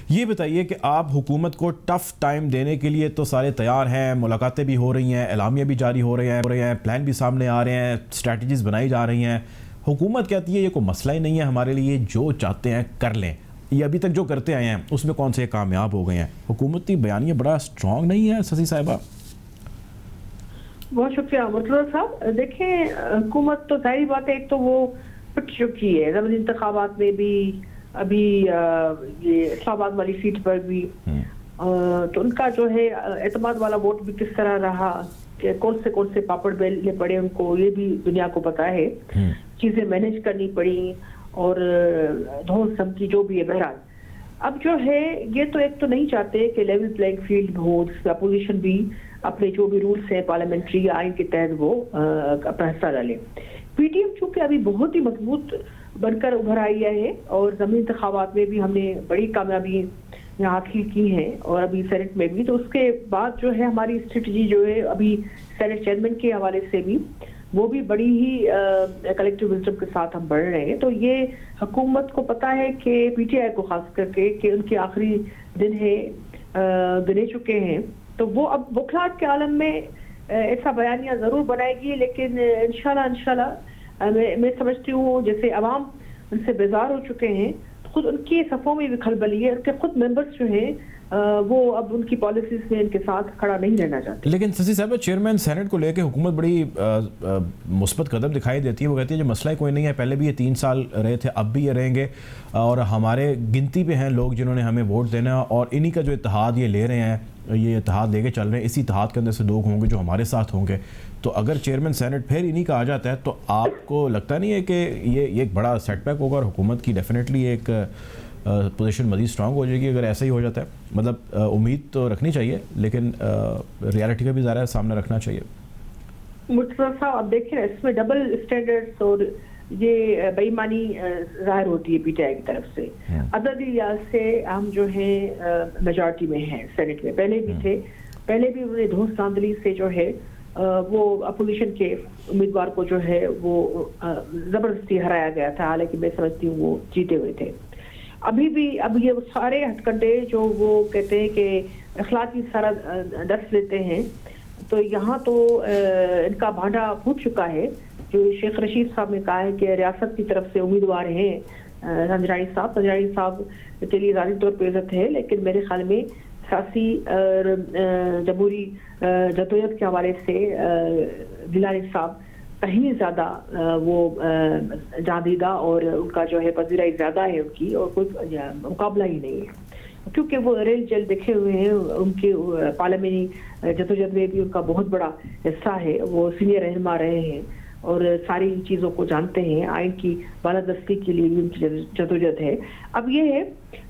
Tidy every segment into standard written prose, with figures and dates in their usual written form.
ये बताइए कि आप हुकूमत को टफ़ टाइम देने के लिए तो सारे तैयार हैं, मुलाकातें भी हो रही हैं, एलामिया भी जारी हो रहे हैं, प्लान भी सामने आ रहे हैं, स्ट्रैटेजीज़ बनाई जा रही हैं। हुकूमत कहती है ये कोई मसला ही नहीं है हमारे लिए, जो चाहते हैं कर लें। ये अभी तक जो करते आए हैं उसमें कौन से कामयाब हो गए हैं? हुकूमती बयानिया बड़ा स्ट्रॉन्ग नहीं है शशि साहिबा? बहुत शुक्रिया मुर्तज़ा साहब। देखें, हुकूमत तो जाहिर बात है, एक तो वो पिट चुकी है ज़मीनी इंतखाबात में भी, अभी ये इस्लामाबाद वाली सीट पर भी, तो उनका जो है एतमाद वाला वोट भी किस तरह रहा, कि कौन से पापड़ बेलने पड़े उनको, ये भी दुनिया को पता है। चीज़ें मैनेज करनी पड़ी और धौंस धमकी जो भी है। बहरहाल अब जो है ये तो एक तो नहीं चाहते कि लेवल प्लेइंग फील्ड हो, जिसमें अपोजिशन भी अपने जो भी रूल्स हैं पार्लियामेंट्री आइन के तहत वो अपना हिस्सा डाले। पीटीएम चूंकि अभी बहुत ही मजबूत बनकर उभर आई है और ज़मीनी इंतखाबात में भी हमने बड़ी कामयाबी हासिल की है और अभी सेनेट में भी, तो उसके बाद जो है हमारी स्ट्रेटजी जो है अभी सेनेट चेयरमैन के हवाले से भी वो भी बड़ी ही कलेक्टिव विजडम के साथ हम बढ़ रहे हैं। तो ये हुकूमत को पता है कि पीटीआई को खास करके कि उनके आखिरी दिन है, गिने चुके हैं, तो वो अब बुखलाहट के आलम में ऐसा बयानिया जरूर बनाएगी। लेकिन इंशाल्लाह मैं समझती हूँ जैसे अवाम उनसे बेजार हो चुके हैं, खुद उनकी सफ़ों में भी खलबली है, उनके खुद मेंबर्स जो हैं वो अब उनकी पॉलिसीज में इनके साथ खड़ा नहीं रहना चाहते। लेकिन शशि साहब, चेयरमैन सेनेट को लेकर हुकूमत बड़ी मुस्बत कदम दिखाई देती है। वो कहती है जो मसला ही कोई नहीं है, पहले भी ये 3 साल रहे थे, अब भी ये रहेंगे और हमारे गिनती पे हैं लोग जिन्होंने हमें वोट देना, और इन्हीं का जो इत्तेहाद ये ले रहे हैं, ये इत्तेहाद लेके चल रहे हैं, इसी इत्तेहाद के अंदर से लोग होंगे जो हमारे साथ होंगे। तो अगर चेयरमैन सेनेट फिर इन्हीं का आ जाता है तो आपको लगता नहीं है कि ये एक बड़ा सेटबैक होगा और हुकूमत की डेफिनेटली एक पोजीशन मज़ीद स्ट्रांग हो जाएगी अगर ऐसा ही हो जाता है? मतलब उम्मीद तो रखनी चाहिए, लेकिन रियलिटी का भी ज़रा सामने रखना चाहिए। मुर्तज़ा साहब, अब देखिए इसमें डबल स्टैंडर्ड्स और ये बेईमानी ज़ाहिर होती है पीटीआई की तरफ से। अददी लिहाज से हम जो है मेजॉरिटी में हैं सेनेट में, पहले भी थे, पहले भी उन्होंने धौंस धांधली से जो है वो अपोजिशन के उम्मीदवार को जो है वो ज़बरदस्ती हराया गया था, हालांकि मैं समझती हूँ वो जीते हुए थे। अभी भी अब ये सारे हथकंडे जो वो कहते हैं कि अखलाकी सारा दस लेते हैं, तो यहाँ तो इनका भांडा फूट चुका है। जो शेख रशीद साहब ने कहा है कि रियासत की तरफ से उम्मीदवार हैं संजरानी साहब के लिए ज़ाती तौर पर इज्जत है, लेकिन मेरे ख्याल में सियासी जमहूरी जदोजहद के हवाले से गिलानी साहब कहीं ज़्यादा वो जादीदा और उनका जो है पजीराई ज़्यादा है उनकी, और कोई मुकाबला ही नहीं है क्योंकि वो रेल जेल देखे हुए हैं। उनके पार्लियामेंटी जदोजहद में भी उनका बहुत बड़ा हिस्सा है, वो सीनियर रहनुमा रहे हैं और सारी चीज़ों को जानते हैं। आइन की बालादस्ती के लिए भी उनकी जदोजहद है। अब ये है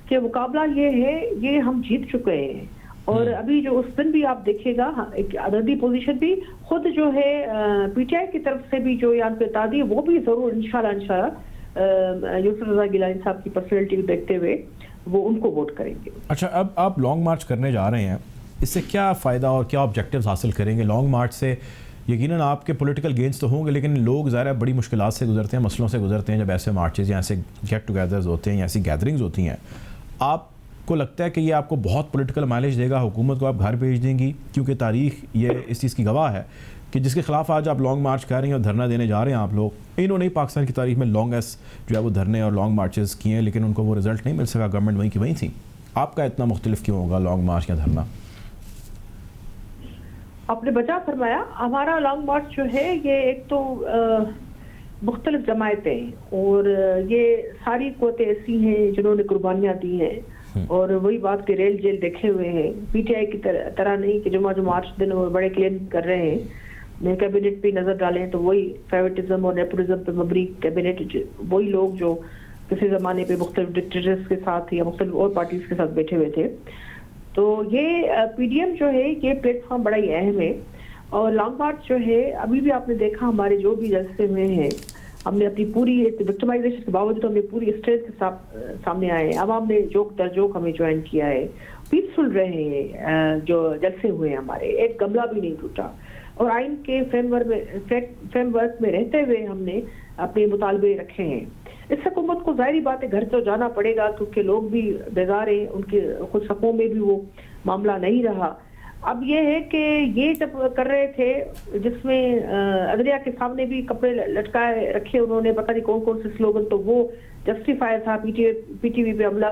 कि मुकाबला ये है, ये हम जीत चुके हैं और अभी जो उस दिन भी आप देखिएगा एक अददी पोजीशन भी खुद जो है पीटीआई की तरफ से भी जो यान पे तादी वो भी जरूर इंशाल्लाह यूसुफ रज़ा गिलानी साहब की पर्सनैलिटी को देखते हुए वो उनको वोट करेंगे। अच्छा, अब आप लॉन्ग मार्च करने जा रहे हैं, इससे क्या फ़ायदा और क्या ऑब्जेक्टिव्स हासिल करेंगे? लॉन्ग मार्च से यकीनन आपके पॉलिटिकल गेन्स तो होंगे, लेकिन लोग ज़रा बड़ी मुश्किलात से गुजरते हैं, मसलों से गुजरते हैं जब ऐसे मार्चेज़ या ऐसे गेट टुगेदर्स होते हैं या ऐसी गैदरिंग्स होती हैं। आपको लगता है कि ये आपको बहुत पॉलिटिकल माइलेज देगा? हुकूमत को आप घर भेज देंगी? क्योंकि तारीख ये इस चीज़ की गवाह है कि जिसके खिलाफ आज आप लॉन्ग मार्च कर रहे हैं और धरना देने जा रहे हैं आप लोग, इन्होंने ही पाकिस्तान की तारीख में लॉन्गेस्ट जो है वो धरने और लॉन्ग मार्चेस किए हैं, लेकिन उनको वो रिजल्ट नहीं मिल सका, गवर्नमेंट वहीं की वहीं थी। आपका इतना मुख्तलिफ क्यों होगा लॉन्ग मार्च या धरना? आपने बचा फरमाया, हमारा लॉन्ग मार्च जो है ये एक तो मुख्तलिफ जमायतें और ये सारी क़ुव्वतें ऐसी हैं जिन्होंने कुर्बानियाँ दी हैं और वही बात के रेल जेल देखे हुए हैं। पीटीआई की तरह नहीं कि जुमा जुमा 8 दिन वो बड़े क्लेम कर रहे हैं। कैबिनेट पे नजर डालें तो वही फेवरेटिज्म और नेपोटिज्म पे मबनी कैबिनेट, वही लोग जो किसी जमाने पे मुख्तलिफ डिक्टेटर्स के साथ या मुख्तलिफ और पार्टीज के साथ बैठे हुए थे। तो ये पीडीएम जो है ये प्लेटफॉर्म बड़ा ही अहम है और लॉन्ग मार्च जो है अभी भी आपने देखा हमारे जो भी जलसे हुए हैं, हमने अपनी पूरी विक्टिमाइजेशन के बावजूद हमने पूरी स्ट्रेंथ के साथ सामने आए हैं। आवाम ने जोक दर जोक हमें ज्वाइन किया है, पीसफुल रहे हैं जो जलसे हुए हैं हमारे, एक गमला भी नहीं टूटा और आइन के फ्रेमवर्क में रहते हुए हमने अपने मुतालबे रखे हैं। इस हुकूमत को जाहिर बात है घर तो जाना पड़ेगा, क्योंकि लोग भी बेजार हैं, उनके खुद सफ़ों में भी वो मामला नहीं रहा। अब ये है कि ये जब कर रहे थे, जिसमें अदलिया के सामने भी कपड़े लटकाए रखे उन्होंने, पता नहीं कौन कौन से स्लोगन, तो वो जस्टिफाई था पीटीवी पे हमला।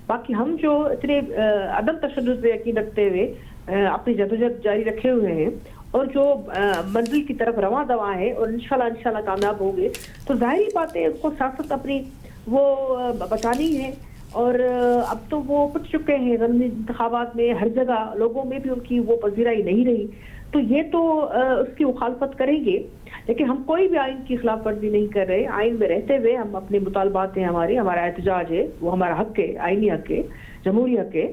बाकी हम जो इतने अदम तशद्दुद पे यकीन रखते हुए अपनी जदोजहद जारी रखे हुए हैं और जो मंजिल की तरफ रवां दवा है और इंशाल्लाह कामयाब होंगे, तो जाहिर बात है उसको सियासत अपनी वो बचानी है। और अब तो वो पिट चुके हैं ज़मीनी इंतखाबात में, हर जगह लोगों में भी उनकी वो पजीराई नहीं रही, तो ये तो उसकी मुखालफत करेंगे। लेकिन हम कोई भी आइन की खिलाफ वर्जी नहीं कर रहे। आइन में रहते हुए हम अपने मुतालबात हैं, हमारा एहतजाज है, वो हमारा हक है, आइनी हक है, जमहूरी हक है,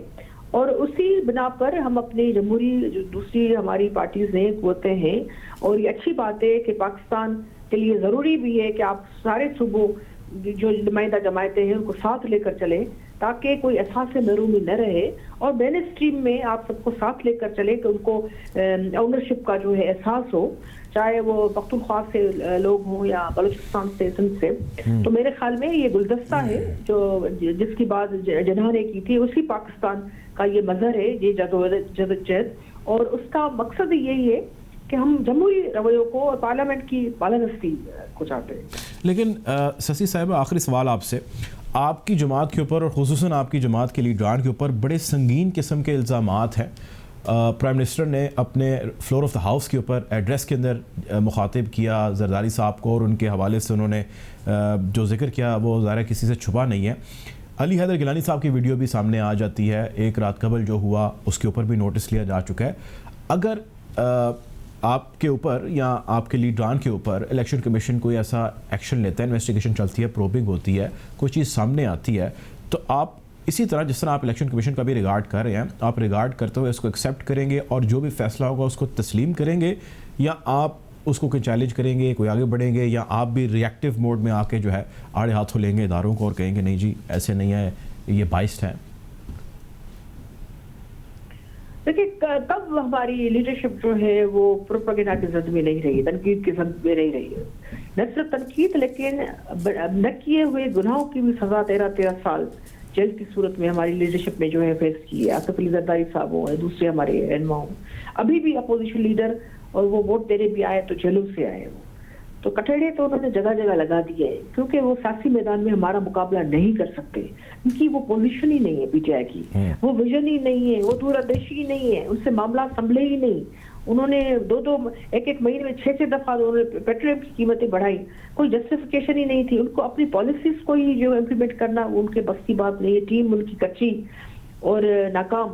और उसी बिना पर हम अपनी जमहूरी जो दूसरी हमारी पार्टीज हैं, कुव्वतें हैं, और ये अच्छी बात है कि पाकिस्तान के लिए ज़रूरी भी है कि आप सारे सूबों जो नुमाइंदा जमायतें हैं उनको साथ लेकर चलें, ताकि कोई एहसास महरूमी न रहे, और मेन स्ट्रीम में आप सबको साथ लेकर चलें कि उनको ओनरशिप का जो है एहसास हो, चाहे वो पख्तूनख्वा से लोग हों या बलूचिस्तान से, सिंध से। तो मेरे ख्याल में ये गुलदस्ता है जो जिसकी बात जिन्हा ने की थी, उसी पाकिस्तान का ये मजहर है, ये जदोजहद, और उसका मकसद यही है कि हम जमहूरी रवैयों को और पार्लियामेंट की बालादस्ती को चाहते हैं। लेकिन शशि साहिबा, आखिरी सवाल आपसे, आपकी जमात के ऊपर और खुसूसन आपकी जमात के लीडरान के ऊपर बड़े संगीन किस्म के इल्ज़ामात हैं। प्राइम मिनिस्टर ने अपने फ्लोर ऑफ द हाउस के ऊपर एड्रेस के अंदर मुखातिब किया जरदारी साहब को, और उनके हवाले से उन्होंने जो जिक्र किया वो ज़ाहिर किसी से छुपा नहीं है। अली हैदर गिलानी साहब की वीडियो भी सामने आ जाती है, एक रात कबल जो हुआ उसके ऊपर भी नोटिस लिया जा चुका है। अगर आपके ऊपर या आपके लीडरान के ऊपर इलेक्शन कमीशन कोई ऐसा एक्शन लेता है, इन्वेस्टिगेशन चलती है, प्रोबिंग होती है, कोई चीज़ सामने आती है, तो आप इसी तरह जिस तरह आप इलेक्शन कमीशन का भी रिगार्ड कर रहे हैं, आप रिगार्ड करते हुए इसको एक्सेप्ट करेंगे और जो भी फैसला होगा उसको तस्लीम करेंगे, या आप उसको कोई चैलेंज करेंगे, कोई आगे बढ़ेंगे, या आप भी रिएक्टिव मोड में आके जो है आड़े हाथों लेंगे इदारों को और कहेंगे नहीं जी ऐसे नहीं है, ये बाइस्ड है? देखिए, कब हमारी लीडरशिप जो है वो प्रोपेगेंडा की जद में नहीं रही, तनकीद की जद में नहीं रही है। न सिर्फ तनकीद, लेकिन न किए हुए गुनाहों की भी सजा 13 साल जेल की सूरत में हमारी लीडरशिप में जो है फेस की है। आसिफ अली जरदारी साहब हो, दूसरे हमारे रहनुमा हो, अभी भी अपोजिशन लीडर, और वो वोट देने भी आए तो जेलों से आए वो, तो कटहरे तो उन्होंने जगह जगह लगा दिए हैं, क्योंकि वो सियासी मैदान में हमारा मुकाबला नहीं कर सकते, क्योंकि वो पोजीशन ही नहीं है पीटीआई की, वो विजन ही नहीं है, वो दूरदर्शी ही नहीं है, उससे मामला संभले ही नहीं। उन्होंने एक महीने में 6 दफा उन्होंने पेट्रोल की कीमतें बढ़ाई, कोई जस्टिफिकेशन ही नहीं थी। उनको अपनी पॉलिसीज को ही जो इम्प्लीमेंट करना उनके बस की बात नहीं है, टीम उनकी कच्ची और नाकाम,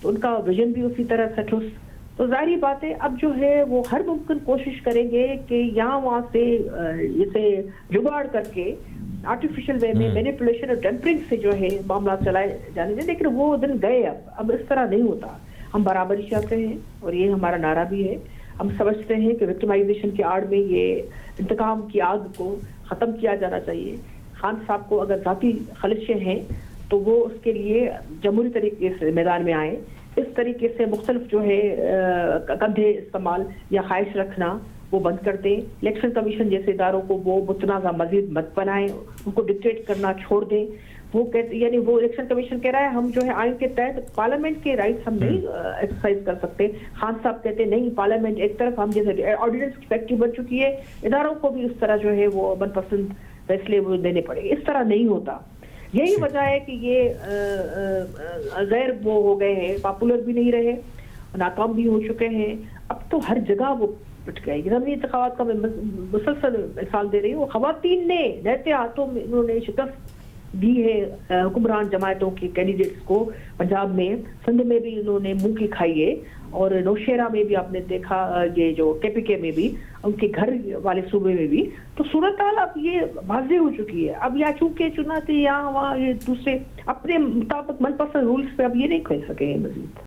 तो उनका विजन भी उसी तरह से ठुस। तो जाहिर बात है अब जो है वो हर मुमकिन कोशिश करेंगे कि यहाँ वहाँ से जैसे जुगाड़ करके आर्टिफिशियल वे में मैनिपुलेशन और टेम्परिंग से जो है मामला चलाए जाने दें, लेकिन वो दिन गए। अब इस तरह नहीं होता। हम बराबरी चाहते हैं और ये हमारा नारा भी है। हम समझते हैं कि विक्टिमाइजेशन की आड़ में ये इंतकाम की आग को ख़त्म किया जाना चाहिए। खान साहब को अगर ज़ाती खलिशें हैं तो वो उसके लिए जमहूरी तरीके से मैदान में आए। इस तरीके से मुख्तलिफ जो है कंधे इस्तेमाल या ख्वाहिश रखना वो बंद कर दें। इलेक्शन कमीशन जैसे इदारों को वो मुतनाज़ा मजीद मत बनाएं, उनको डिक्टेट करना छोड़ दें। वो कहते यानी वो इलेक्शन कमीशन कह रहा है हम जो है आइन के तहत पार्लियामेंट के राइट्स हम नहीं एक्सरसाइज कर सकते। खान साहब कहते नहीं, पार्लियामेंट एक तरफ हम जैसे ऑर्डिनेंस की फैक्ट्री बन चुकी है, इदारों को भी उस तरह जो है वो मनपसंद फैसले वो देने पड़ेंगे। इस तरह नहीं होता। यही वजह है कि ये गैर वो हो गए हैं, पॉपुलर भी नहीं रहे, नाकाम भी हो चुके हैं। अब तो हर जगह वो पिट गए। ज़मीनी इंतखाबात का मैं मुसलसल मिसाल दे रही हूँ। ख़वातीन ने रहते हाथों में उन्होंने शिकस्त दी है हुक्मरान जमायतों के कैंडिडेट्स को। पंजाब में, सिंध में भी उन्होंने मुंह की खाई है, और नौशेरा में भी आपने देखा, ये जो केपीके में भी, उनके घर वाले सूबे में भी। तो सूरत हाल अब ये वाज़ेह हो चुकी है। अब या चूंकि चुनाते यहाँ वहाँ ये दूसरे अपने मुताबिक मनपसंद रूल्स पे अब ये नहीं खेल सके मजीद।